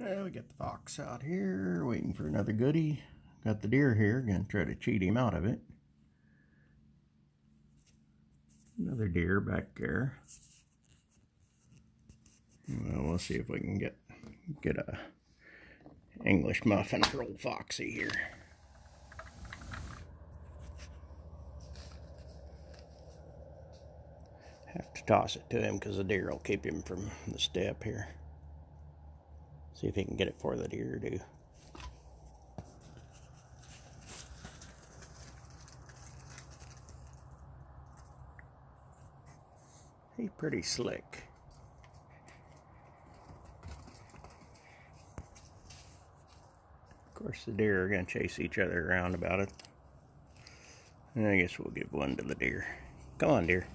Well, we got the fox out here waiting for another goodie. Got the deer here, gonna try to cheat him out of it. Another deer back there. Well, we'll see if we can get a English muffin for old Foxy here. Have to toss it to him because the deer will keep him from the step here. See if he can get it for the deer too. He's pretty slick. Of course, the deer are going to chase each other around about it. And I guess we'll give one to the deer. Come on, deer.